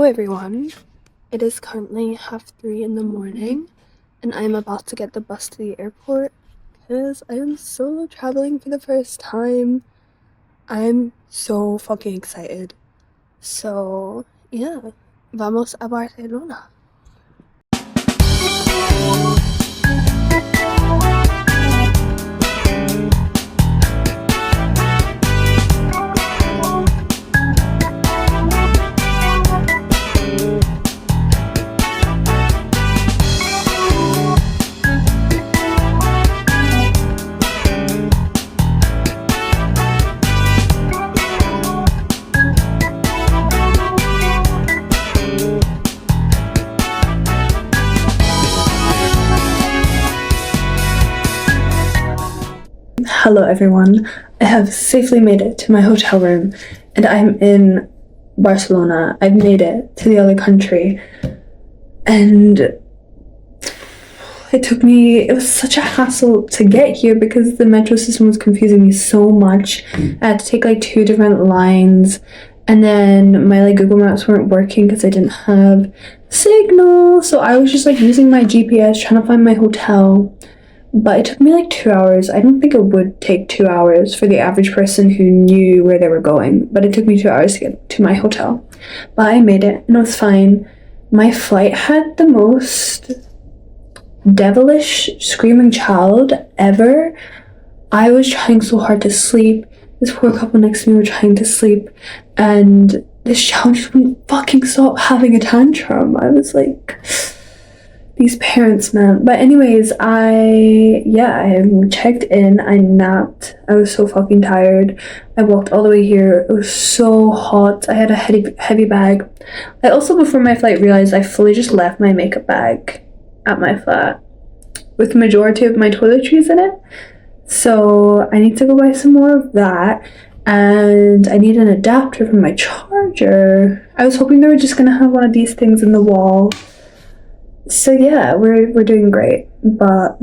everyone. It is currently 3:30 in the morning and I'm about to get the bus to the airport because I am solo traveling for the first time. I'm so fucking excited. So yeah, vamos a Barcelona. Hello everyone, I have safely made it to my hotel room and I'm in Barcelona. I've made it to the other country and it was such a hassle to get here because the metro system was confusing me so much. I had to take like 2 different lines and then my Google Maps weren't working because I didn't have signal, so I was just using my GPS trying to find my hotel. But it took me 2 hours. I don't think it would take 2 hours for the average person who knew where they were going. But it took me 2 hours to get to my hotel. But I made it and it was fine. My flight had the most devilish screaming child ever. I was trying so hard to sleep. This poor couple next to me were trying to sleep. And this child just wouldn't fucking stop having a tantrum. I was like... these parents, man. But anyways, I checked in, I napped. I was so fucking tired. I walked all the way here. It was so hot. I had a heavy bag. I also, before my flight, realized I fully just left my makeup bag at my flat with the majority of my toiletries in it. So I need to go buy some more of that. And I need an adapter for my charger. I was hoping they were just gonna have one of these things in the wall. So yeah, we're doing great, but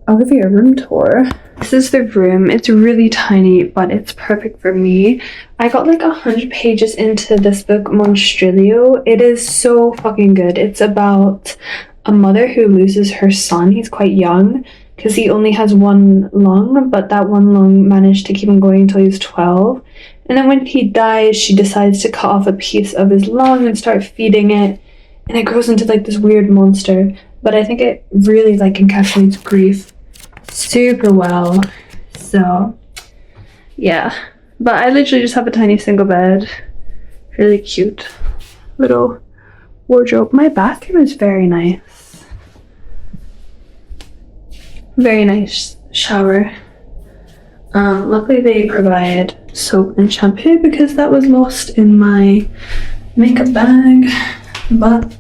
I'll give you a room tour. This is the room. It's really tiny, but it's perfect for me. I got 100 pages into this book, Monstrilio. It is so fucking good. It's about a mother who loses her son. He's quite young because he only has one lung, but that one lung managed to keep him going until he was 12. And then when he dies, she decides to cut off a piece of his lung and start feeding it. And it grows into this weird monster. But I think it really encapsulates grief super well. So yeah. But I literally just have a tiny single bed. Really cute little wardrobe. My bathroom is very nice. Very nice shower. Luckily they provide soap and shampoo because that was lost in my makeup bag. But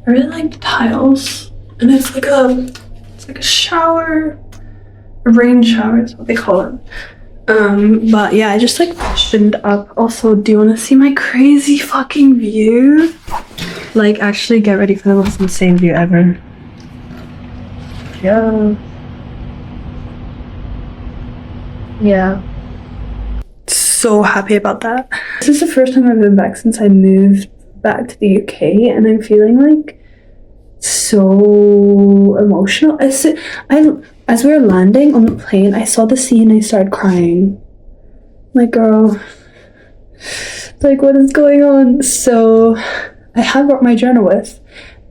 I really like the tiles, and it's like a shower, a rain shower is what they call it. But yeah, I just freshened up. Also, do you want to see my crazy fucking view? Actually get ready for the most insane view ever. Yeah. So happy about that. This is the first time I've been back since I moved back to the UK, and I'm feeling so emotional. As we were landing on the plane, I saw the sea and I started crying. Girl, what is going on? So I have brought my journal with,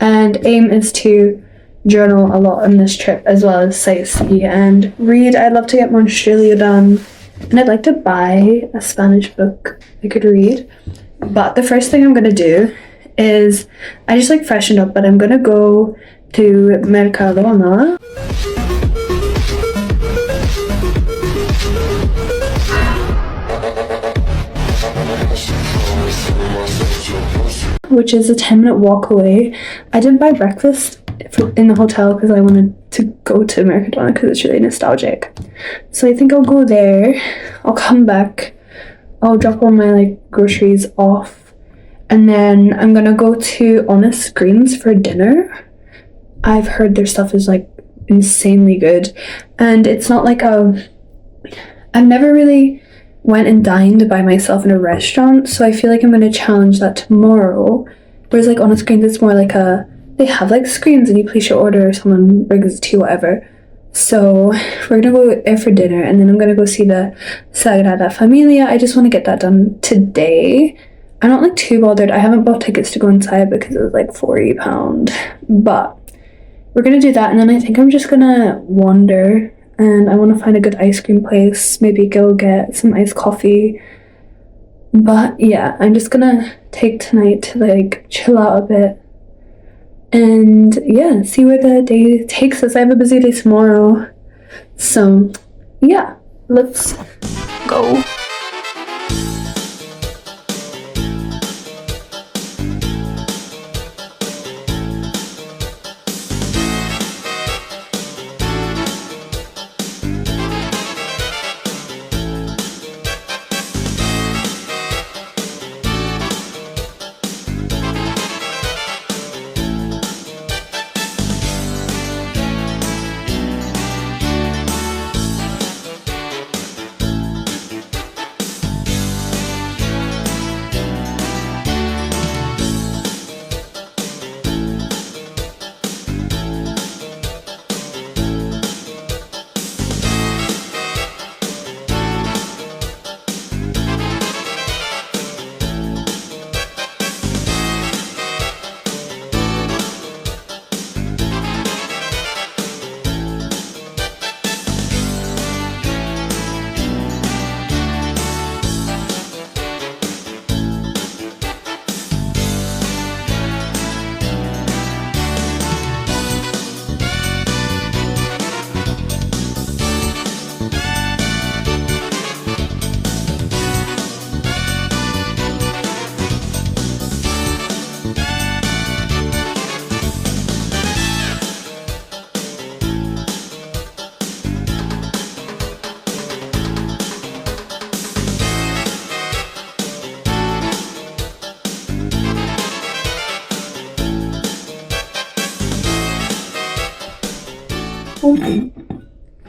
and aim is to journal a lot on this trip as well as sightsee and read. I'd love to get Monstrilio done, and I'd like to buy a Spanish book I could read. But the first thing I'm gonna do is, I just freshened up, but I'm gonna go to Mercadona. Which is a 10-minute walk away. I didn't buy breakfast in the hotel because I wanted to go to Mercadona because it's really nostalgic. So I think I'll go there. I'll come back. I'll drop all my groceries off, and then I'm gonna go to Honest Greens for dinner. I've heard their stuff is insanely good, and it's not I've never really went and dined by myself in a restaurant, so I feel I'm gonna challenge that tomorrow Whereas like on a screen, it's more like they have like screens and you place your order, someone brings it to you, whatever. So we're gonna go there for dinner, and then I'm gonna go see the Sagrada Familia. I just want to get that done today. I'm not like too bothered. I haven't bought tickets to go inside because it was like £40, but we're gonna do that, and then I think I'm just gonna wander, and I want to find a good ice cream place, maybe go get some iced coffee. But yeah, I'm just gonna take tonight to like chill out a bit and yeah, see where the day takes us. I have a busy day tomorrow, so yeah, let's go.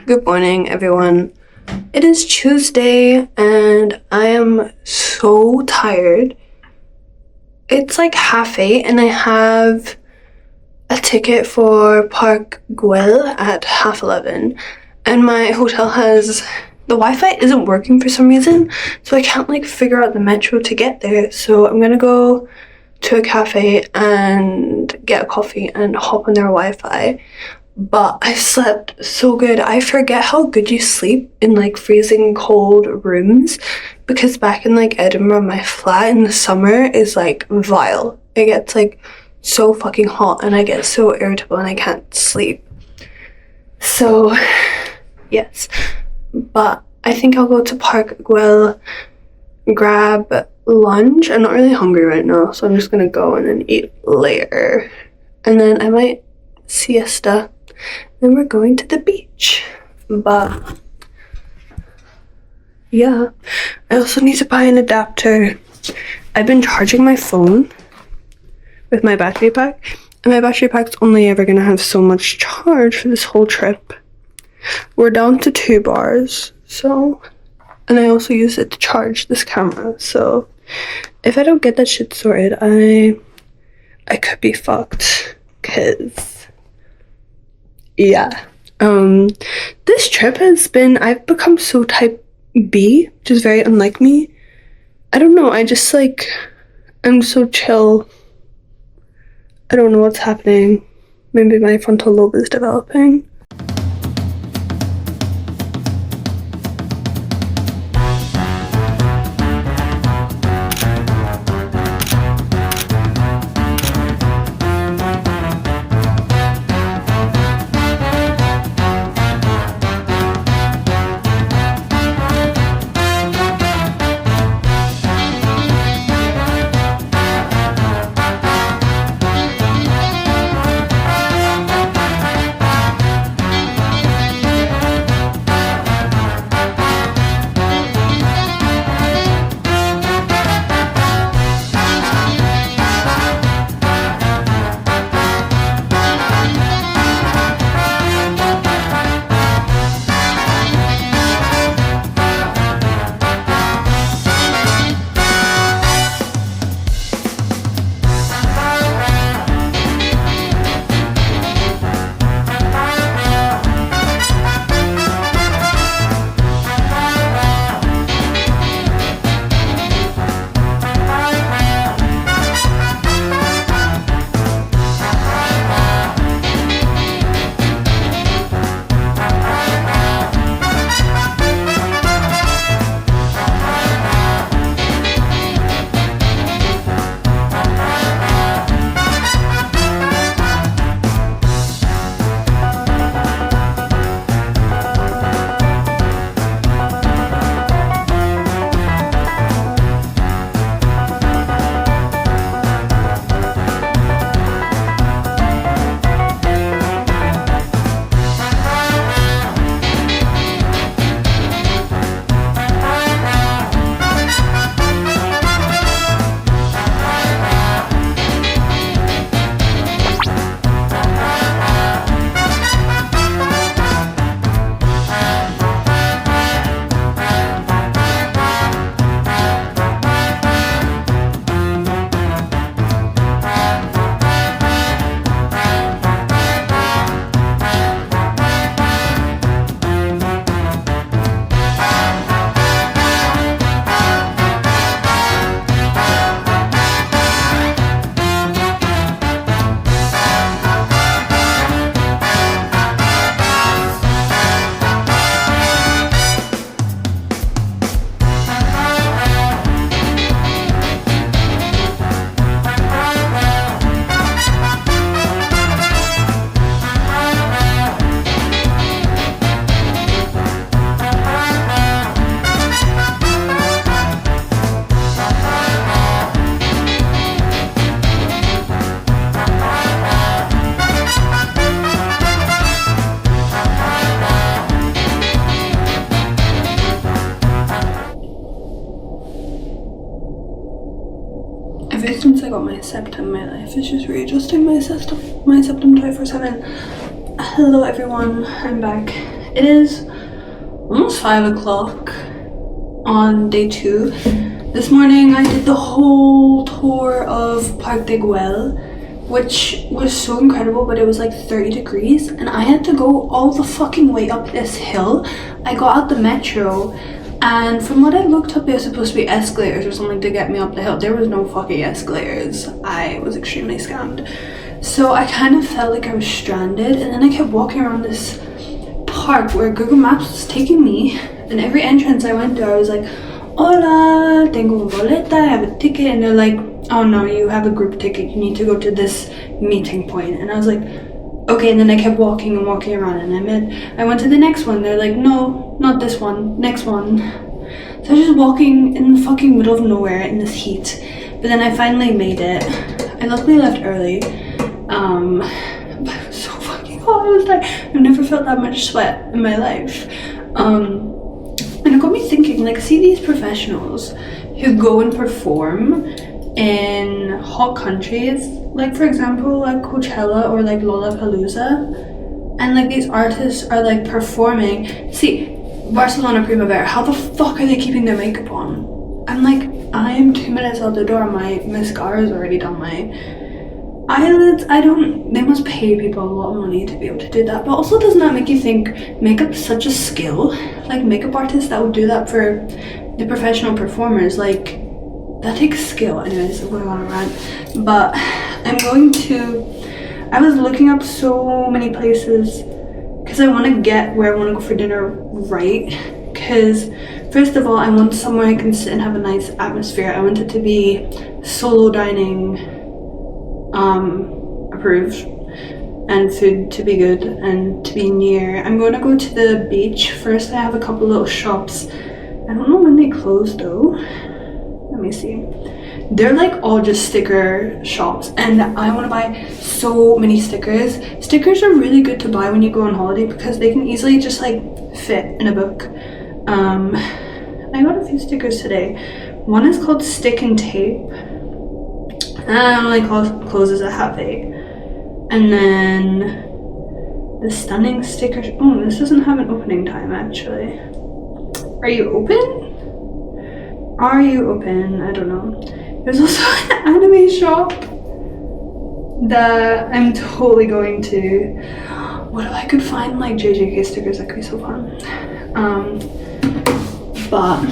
Good morning, everyone. It is Tuesday and I am so tired. It's like 8:30 and I have a ticket for Park Güell at 11:30, and my hotel has the Wi-Fi isn't working for some reason, so I can't like figure out the metro to get there. So I'm gonna go to a cafe and get a coffee and hop on their Wi-Fi. But I slept so good. I forget how good you sleep in like freezing cold rooms, because back in like Edinburgh, my flat in the summer is like vile. It gets like so fucking hot and I get so irritable and I can't sleep. So yes, but I think I'll go to Park Güell, grab lunch. I'm not really hungry right now, so I'm just gonna go and then eat later, and then I might siesta. Then we're going to the beach. But yeah, I also need to buy an adapter. I've been charging my phone with my battery pack, and my battery pack's only ever gonna have so much charge for this whole trip. We're down to 2 bars, so, and I also use it to charge this camera, so if I don't get that shit sorted, I could be fucked, cause yeah, this trip has been, I've become so type B, which is very unlike me. I don't know, I just like, I'm so chill. I don't know what's happening. Maybe my frontal lobe is developing. since I got my septum, my life is just readjusting my septum 24/7. Hello everyone, I'm back. It is almost 5 o'clock on day 2. This morning I did the whole tour of Parc des Güell, which was so incredible, but it was like 30 degrees and I had to go all the fucking way up this hill. I got out the metro, and from what I looked up, it was supposed to be escalators or something to get me up the hill. There was no fucking escalators. I was extremely scammed. So I kind of felt like I was stranded, and then I kept walking around this park where Google Maps was taking me, and every entrance I went to I was like, hola, tengo una boleta, I have a ticket, and they're like, oh no, you have a group ticket, you need to go to this meeting point. And I was like, okay, and then I kept walking and walking around, and I went to the next one. They're like, no, not this one, next one. So I was just walking in the fucking middle of nowhere in this heat. But then I finally made it. I luckily left early. But it was so fucking hot. I was like, I've never felt that much sweat in my life. And it got me thinking, like, see these professionals who go and perform in hot countries, like for example like Coachella or like Lollapalooza, and like these artists are like performing. See, Barcelona Primavera, how the fuck are they keeping their makeup on? I'm like, I am 2 minutes out the door, my mascara is already done, my eyelids, they must pay people a lot of money to be able to do that. But also, doesn't that make you think makeup is such a skill? Like makeup artists that would do that for the professional performers, like that takes skill. Anyways, I'm going on a rant, but I was looking up so many places because I want to get where I want to go for dinner right. Because first of all, I want somewhere I can sit and have a nice atmosphere. I want it to be solo dining approved, and food to be good and to be near. I'm going to go to the beach first. I have a couple little shops. I don't know when they close though. Let me see. They're like all just sticker shops, and I want to buy so many stickers. Stickers are really good to buy when you go on holiday because they can easily just like fit in a book. I got a few stickers today. One is called Stick and Tape, and it only closes at 8:30. And then the Stunning Stickers. Oh, this doesn't have an opening time actually. Are you open? Are you open? I don't know. There's also an anime shop that I'm totally going to. What if I could find like JJK stickers? That could be so fun. But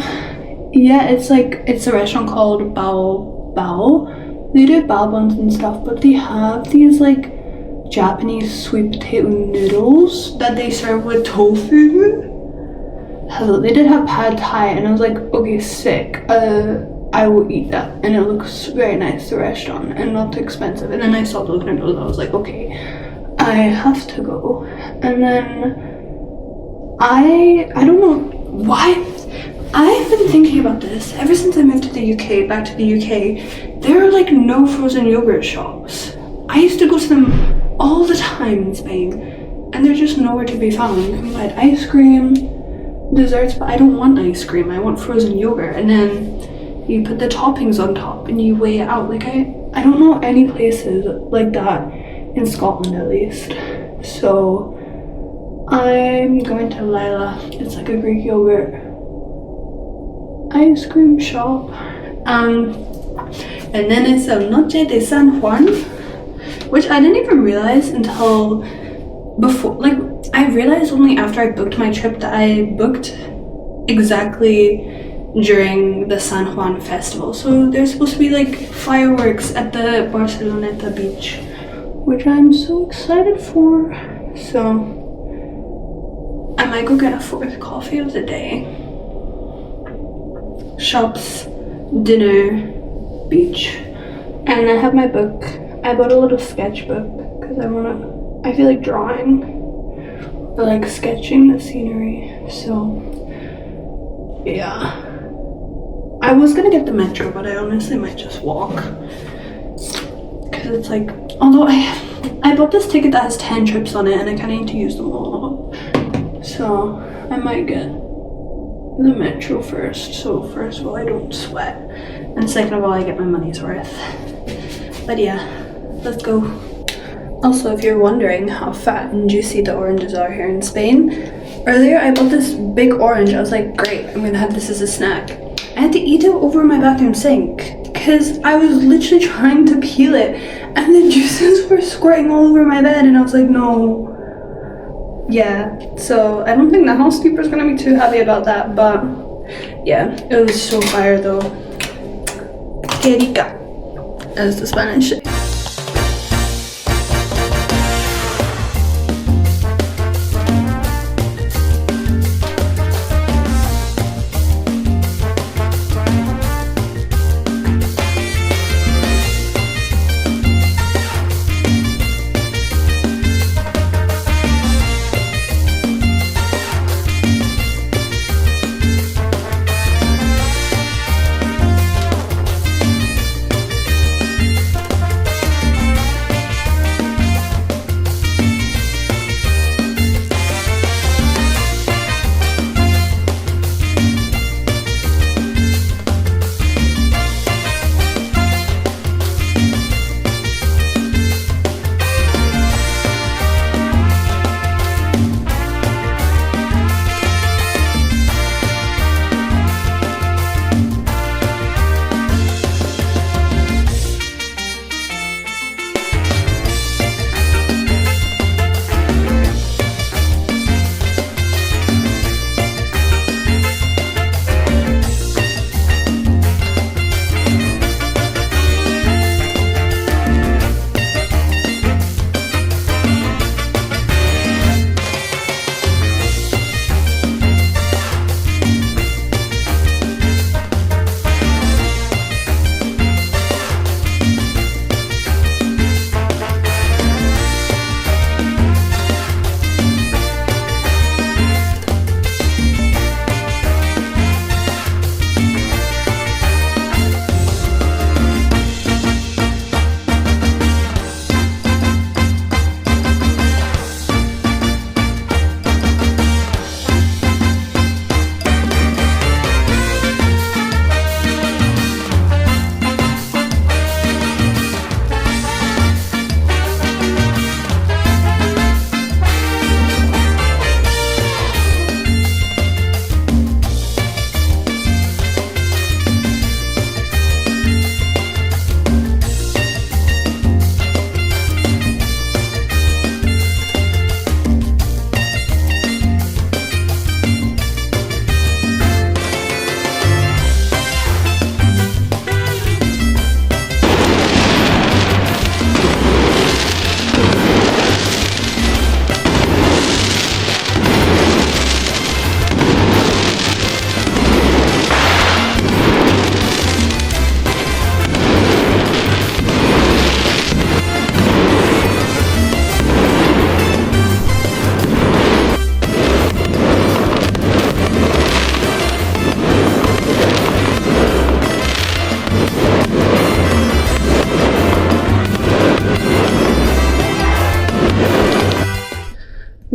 yeah, it's a restaurant called Bao Bao. They do bao buns and stuff, but they have these like Japanese sweet potato noodles that they serve with tofu. They did have pad thai, and I was like, okay, sick. I will eat that, and it looks very nice, the restaurant, and not too expensive. And then I saw those noodles, I was like, okay, I have to go. And then I don't know why, I've been thinking about this ever since I moved to the UK, back to the UK. There are like no frozen yogurt shops. I used to go to them all the time in Spain, and they're just nowhere to be found. You can buy ice cream, desserts, but I don't want ice cream, I want frozen yogurt. And then you put the toppings on top and you weigh it out. Like I don't know any places like that in Scotland at least. So I'm going to Lila. It's like a Greek yogurt ice cream shop. And then it's El Noche de San Juan, which I didn't even realize until before, like I realized only after I booked my trip that I booked exactly during the San Juan festival. So there's supposed to be like fireworks at the Barceloneta beach, which I'm so excited for. So I might go get a 4th coffee of the day. Shops, dinner, beach. And I have my book. I bought a little sketchbook because I feel like drawing, or like sketching the scenery. So yeah, I was gonna get the metro, but I honestly might just walk because it's like, although I bought this ticket that has 10 trips on it and I kind of need to use them all up, so I might get the metro first, so first of all I don't sweat, and second of all I get my money's worth. But yeah, let's go. Also, if you're wondering how fat and juicy the oranges are here in Spain, earlier I bought this big orange. I was like, great, I'm gonna have this as a snack. I had to eat it over my bathroom sink because I was literally trying to peel it and the juices were squirting all over my bed, and I was like, no. Yeah, so I don't think the housekeeper's gonna be too happy about that, but yeah, it was so fire though. Que rica, as the Spanish say.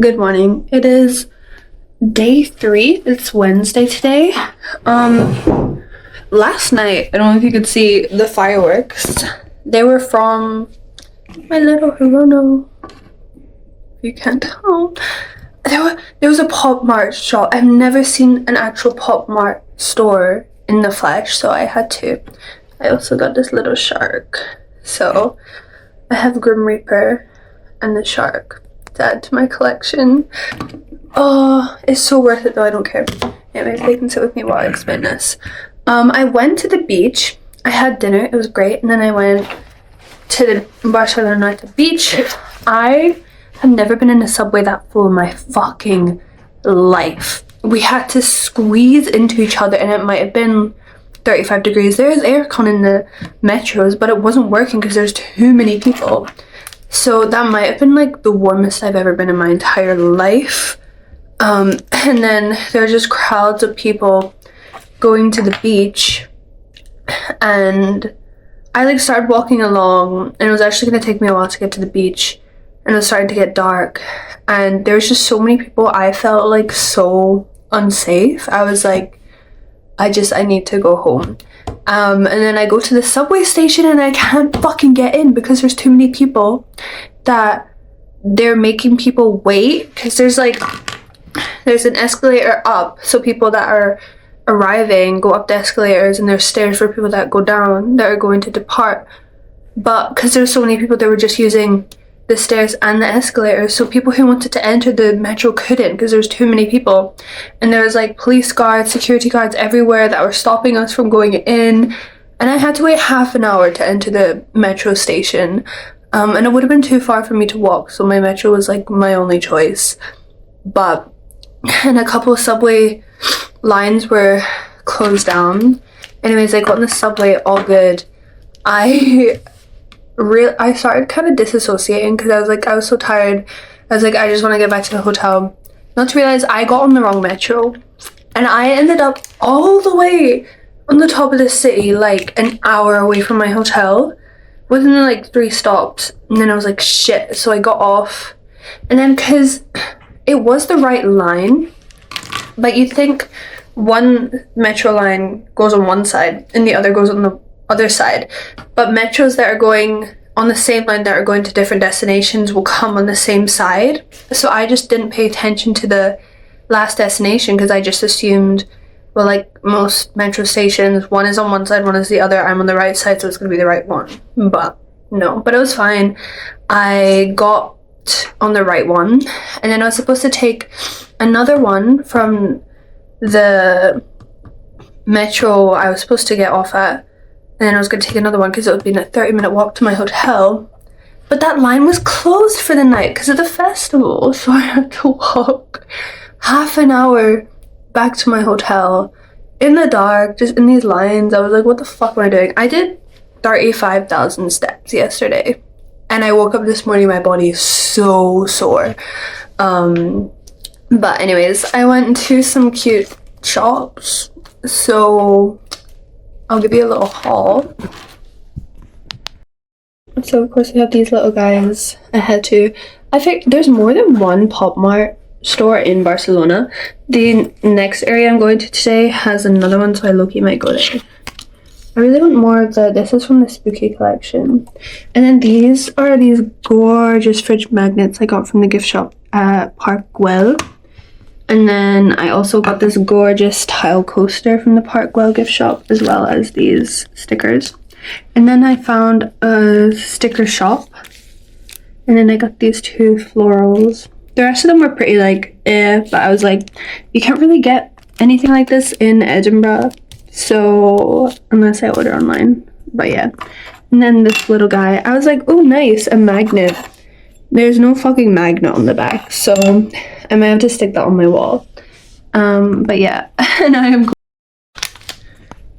Good morning. It is day 3. It's Wednesday today. Last night, I don't know if you could see the fireworks. They were from my little Hirono. You can't tell. There was a Pop Mart shop. I've never seen an actual Pop Mart store in the flesh, so I had to. I also got this little shark. So I have Grim Reaper and the shark to add to my collection. Oh, it's so worth it though. I don't care. Anyway, they can sit with me while I explain this. I went to the beach. I had dinner. It was great. And then I went to the Barcelona to the beach. I have never been in a subway that full in my fucking life. We had to squeeze into each other, and it might have been 35 degrees. There's aircon in the metros, but it wasn't working because there's too many people. So that might have been like the warmest I've ever been in my entire life. And then there were just crowds of people going to the beach, and I like started walking along, and it was actually going to take me a while to get to the beach, and it was starting to get dark, and there was just so many people. I felt like so unsafe. I was like, I need to go home. And then I go to the subway station and I can't fucking get in because there's too many people that they're making people wait, because there's an escalator up, so people that are arriving go up the escalators, and there's stairs for people that go down that are going to depart. But because there's so many people, they were just using the stairs and the escalators, so people who wanted to enter the metro couldn't because there's too many people. And there was like police guards, security guards everywhere that were stopping us from going in, and I had to wait half an hour to enter the metro station. And it would have been too far for me to walk, so my metro was like my only choice. But and a couple of subway lines were closed down. Anyways, I got in the subway, all good. I started kind of disassociating because I was so tired. I was like, I just want to get back to the hotel. Not to realize I got on the wrong metro, and I ended up all the way on the top of the city, like an hour away from my hotel, within like 3 stops. And then I was like, shit. So I got off, and then because it was the right line, but you think one metro line goes on one side and the other goes on the other side, but metros that are going on the same line that are going to different destinations will come on the same side. So I just didn't pay attention to the last destination because I just assumed, well, like most metro stations, one is on one side, one is the other. I'm on the right side, so it's going to be the right one. But no, but it was fine. I got on the right one, and then I was supposed to take another one from the metro I was supposed to get off at, and then I was going to take another one because it would be a 30-minute walk to my hotel. But that line was closed for the night because of the festival, so I had to walk half an hour back to my hotel in the dark, just in these lines. I was like, what the fuck am I doing? I did 35,000 steps yesterday, and I woke up this morning, my body is so sore. But anyways, I went to some cute shops, so I'll give you a little haul. So of course we have these little guys. I think there's more than one Pop Mart store in Barcelona. The next area I'm going to today has another one, so I low-key might go there. I really want more of this is from the Spooky collection. And then these are these gorgeous fridge magnets I got from the gift shop at Park Güell. And then I also got this gorgeous tile coaster from the Park Güell gift shop, as well as these stickers. And then I found a sticker shop, and then I got these 2 florals. The rest of them were pretty but I was like, you can't really get anything like this in Edinburgh, so unless I order online. But yeah. And then this little guy, I was like, oh nice, a magnet. There's no fucking magnet on the back, so I might have to stick that on my wall. But yeah, and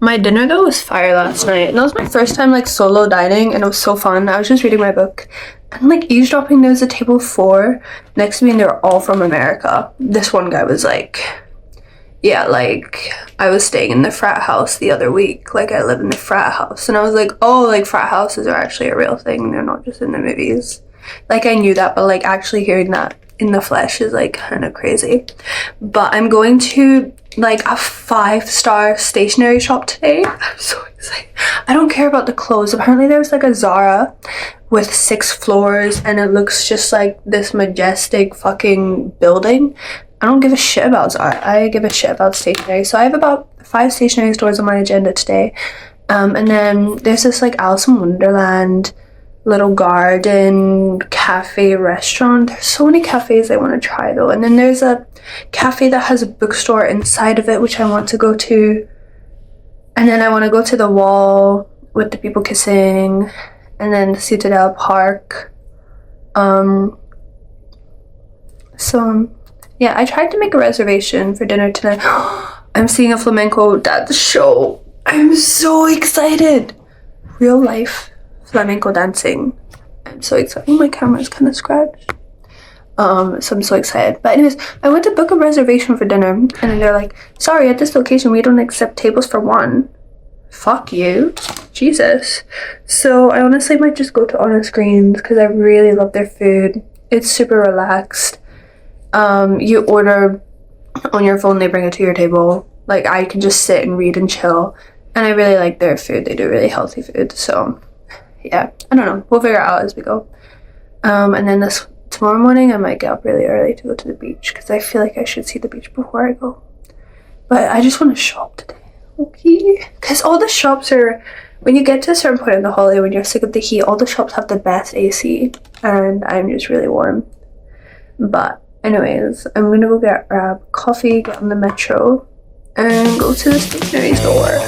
my dinner though was fire last night, and that was my first time solo dining, and it was so fun. I was just reading my book and eavesdropping. There was a table of 4 next to me, and they were all from America. This one guy was yeah, I was staying in the frat house the other week, I live in the frat house, and I was like, oh, frat houses are actually a real thing, they're not just in the movies. I knew that, but actually hearing that in the flesh is kind of crazy. But I'm going to a 5-star stationery shop today. I'm so excited. I don't care about the clothes. Apparently there's a Zara with 6 floors, and it looks just like this majestic fucking building. I don't give a shit about Zara. I give a shit about stationery. So I have about 5 stationery stores on my agenda today. And then there's this Alice in Wonderland little garden cafe restaurant. There's so many cafes I want to try though. And then there's a cafe that has a bookstore inside of it, which I want to go to. And then I want to go to the wall with the people kissing, and then the Citadel Park. So yeah, I tried to make a reservation for dinner tonight. I'm seeing a flamenco dance show. I'm so excited. Real life flamenco dancing. I'm so excited. Oh, my camera is kind of scratched. So I'm so excited. But anyways, I went to book a reservation for dinner, and then they're like, sorry, at this location we don't accept tables for 1. Fuck you. Jesus. So I honestly might just go to Honest Greens because I really love their food. It's super relaxed. You order on your phone, they bring it to your table. I can just sit and read and chill. And I really like their food. They do really healthy food. So yeah, I don't know. We'll figure it out as we go. And then tomorrow morning I might get up really early to go to the beach because I feel like I should see the beach before I go. But I just want to shop today. Okay. Because all the shops are, when you get to a certain point in the holiday, when you're sick of the heat, all the shops have the best AC. And I'm just really warm. But anyways, I'm going to go get coffee, get on the metro, and go to the stationery store.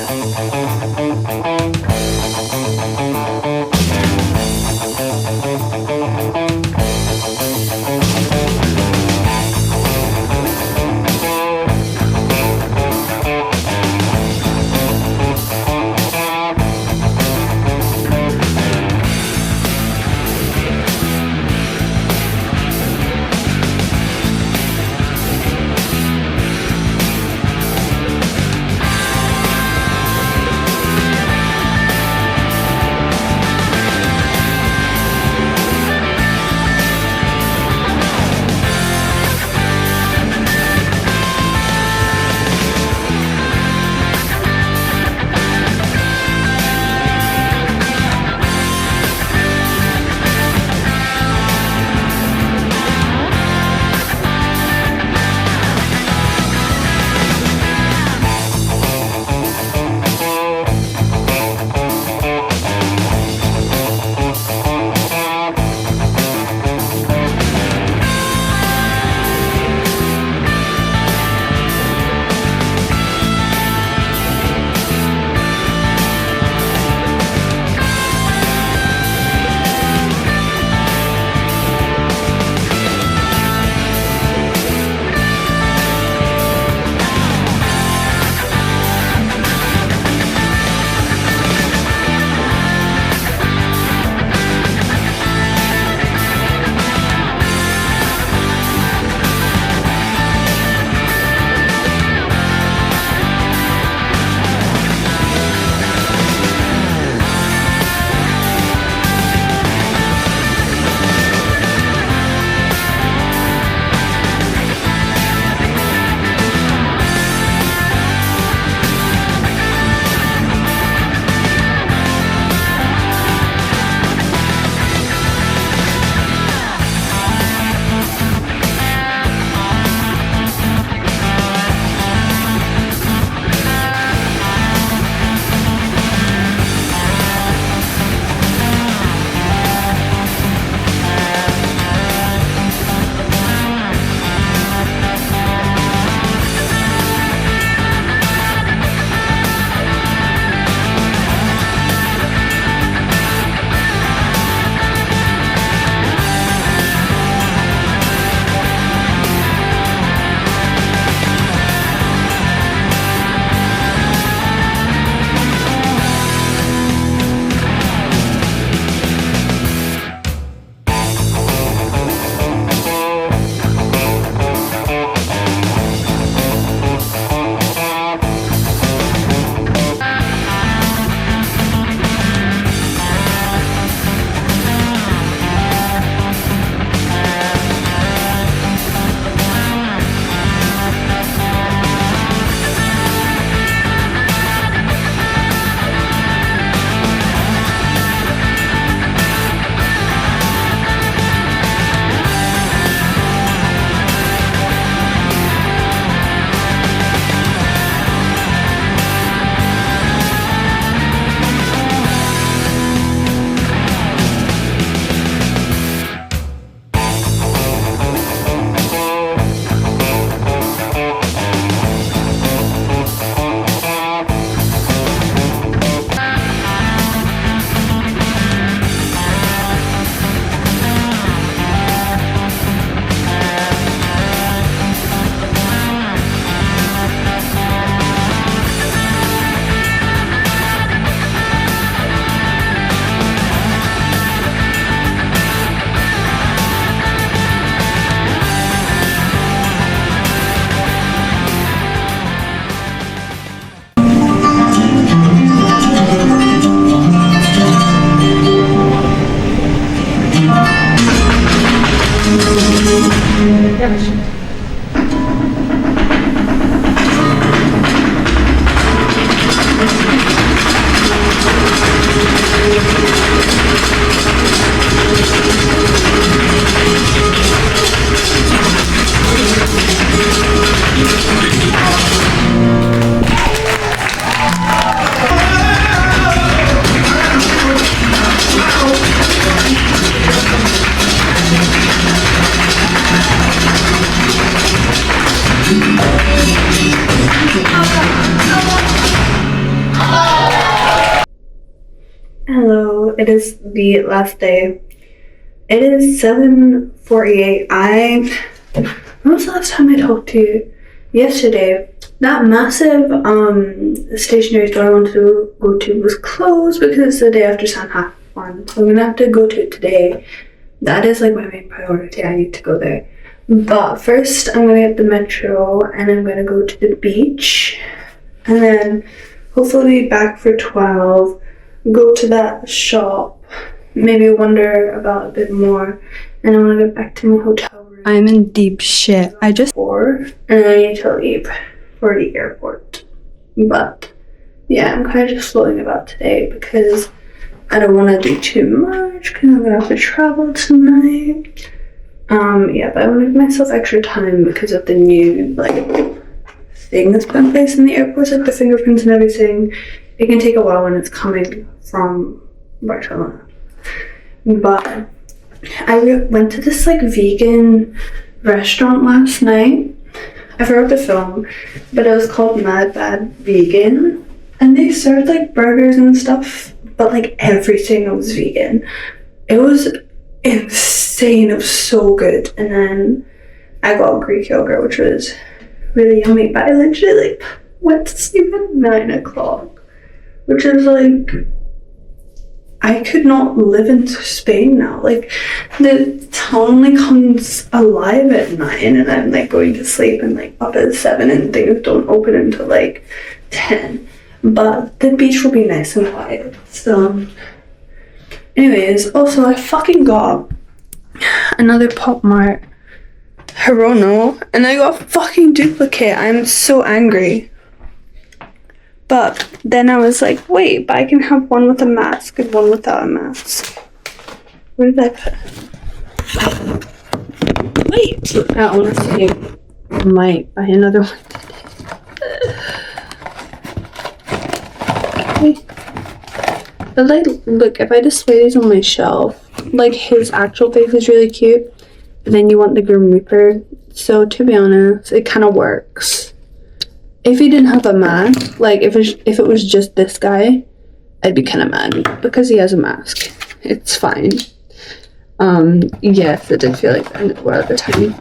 it is the last day. It is 7:48. When was the last time I talked to you? Yesterday. That massive stationery store I wanted to go to was closed because it's the day after San Juan. So I'm gonna have to go to it today. That is like my main priority. I need to go there. But first I'm gonna get the metro and I'm gonna go to the beach. And then hopefully be back for 12. Go to that shop. Maybe wonder about a bit more. And I want to get back to my hotel room. I'm in deep shit. And I need to leave for the airport. But yeah, I'm kind of just floating about today because I don't want to do too much because I'm going to have to travel tonight. Yeah, but I want to give myself extra time because of the new, thing that's put in place in the airports, like the fingerprints and everything. It can take a while when it's coming from Barcelona. But I went to this, vegan restaurant last night. I forgot the film, but it was called Mad Bad Vegan. And they served, burgers and stuff, but, everything was vegan. It was insane. It was so good. And then I got Greek yogurt, which was really yummy. But I literally, went to sleep at 9 o'clock, which is, I could not live in Spain now. The town comes alive at 9 and I'm going to sleep and up at 7 and things don't open until 10. But the beach will be nice and quiet. So anyways, also I fucking got another Pop Mart Hirono and I got a fucking duplicate. I'm so angry. But then I was like, wait, but I can have one with a mask and one without a mask. Where did I put it? Wait! I honestly might buy another one today. But look, if I display these on my shelf, his actual face is really cute, but then you want the Grim Reaper. So to be honest, it kind of works. If he didn't have a mask, if it was just this guy, I'd be kind of mad because he has a mask. It's fine. Yes, it did feel like the end of the world at the time.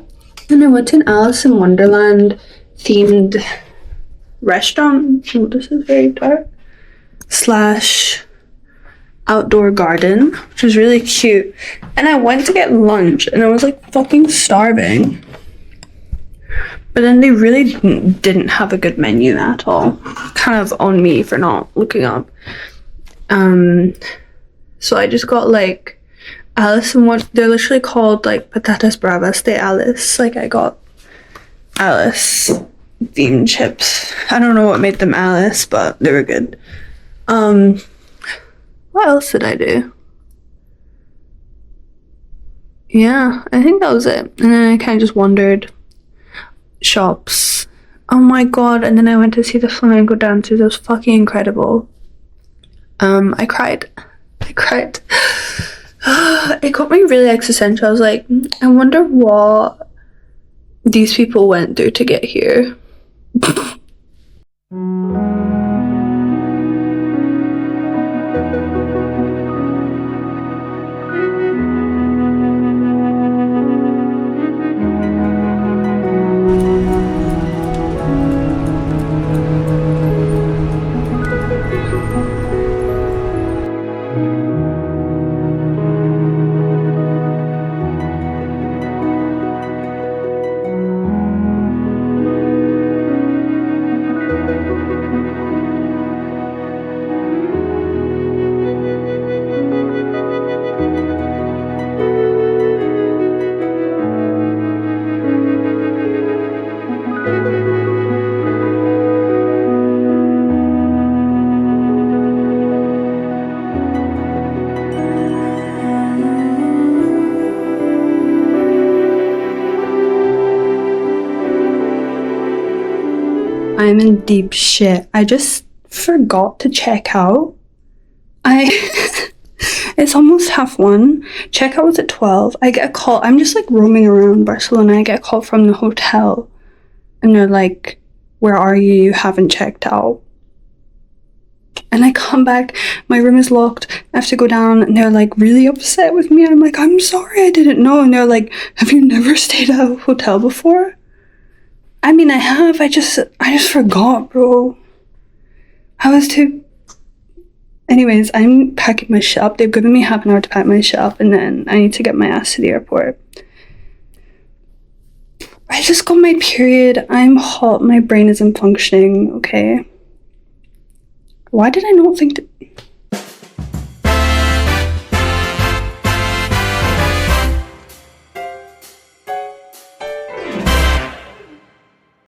And I went to an Alice in Wonderland themed restaurant. Oh, this is very dark. / outdoor garden, which was really cute. And I went to get lunch and I was fucking starving. But then they really didn't have a good menu at all. Kind of on me for not looking up. So I just got Alice and what they're literally called patatas bravas de Alice. I got Alice themed chips. I don't know what made them Alice, but they were good. What else did I do? Yeah, I think that was it. And then I kind of just wandered shops. Oh my god, and then I went to see the flamenco dancers. It was fucking incredible. I cried. It got me really existential. I was like, I wonder what these people went through to get here. I'm in deep shit. I just forgot to check out. It's almost 1:30. Checkout was at 12. I get a call. I'm just roaming around Barcelona. I get a call from the hotel and they're like, where are you? You haven't checked out. And I come back, my room is locked, I have to go down, and they're like really upset with me. I'm like, I'm sorry, I didn't know. And they're like, have you never stayed at a hotel before? I mean, I have. I just forgot, bro. I was too. Anyways, I'm packing my shit up. They've given me half an hour to pack my shit up, and then I need to get my ass to the airport. I just got my period. I'm hot. My brain isn't functioning, okay? Why did I not think that...